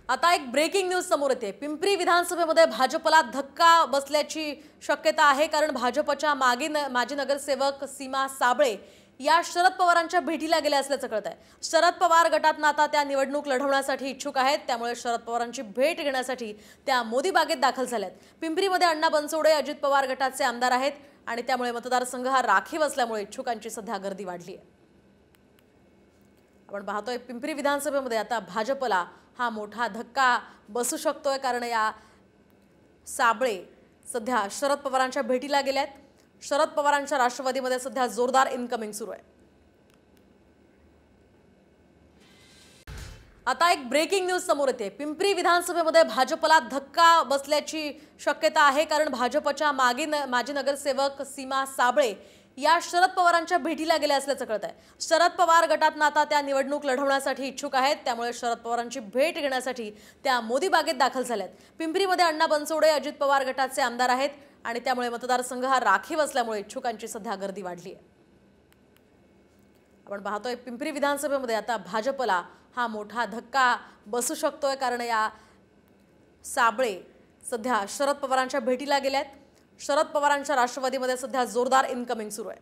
आता एक breaking news समोर येते। पिंपरी विधानसभेमध्ये भाजपला धक्का बसल्याची शक्यता आहे, कारण भाजपच्या माजी नगरसेवक सीमा साबळे या शरद पवारांच्या भेटीला गेल्या असल्याचं कळत आहे। शरद पवार गटात आता त्या निवडणूक लढवण्यासाठी इच्छुक आहेत, त्यामुळे शरद पवारांची भेट घेण्यासाठी त्या मोदी बागेत दाखल झाल्यात। पिंपरीमध्ये अण्णा बनसोडे अजित पवार गटाचे आमदार आहेत आणि त्यामुळे मतदारसंघ हा राखीव असल्यामुळे इच्छुकांची सध्या गर्दी वाढली आहे। आपण पाहतोय पिंपरी विधानसभेमध्ये आता भाजपला हा मोठा धक्का बसू शकतोय, कारण या साबळे सध्या शरद पवारांच्या भेटीला गेल्यात। शरद पवारांच्या राष्ट्रवादीमध्ये सध्या जोरदार इनकमिंग सुरू आहे। आता एक ब्रेकिंग न्यूज समोर येते। पिंपरी विधानसभेमध्ये भाजपला धक्का बसल्याची शक्यता आहे, कारण भाजपच्या माजी नगरसेवक सीमा साबळे या शरद पवारांच्या भेटीला गेल्या असल्याचं कळत आहे। शरद पवार गटात आता त्या निवडणूक लढवण्यासाठी इच्छुक आहेत, त्यामुळे शरद पवारांची भेट घेण्यासाठी त्या मोदी बागेत दाखल झाल्यात। पिंपरीमध्ये अण्णा बनसोडे अजित पवार गटाचे आमदार आहेत आणि त्यामुळे मतदारसंघ हा राखीव असल्यामुळे इच्छुकांची सध्या गर्दी वाढली आहे। आपण पाहतोय पिंपरी विधानसभेमध्ये आता भाजपला हा मोठा धक्का बसू शकतोय, कारण या साबळे सध्या शरद पवारांच्या भेटीला गेल्यात। शरद पवारांच्या राष्ट्रवादीमध्ये सध्या जोरदार इनकमिंग सुरू आहे।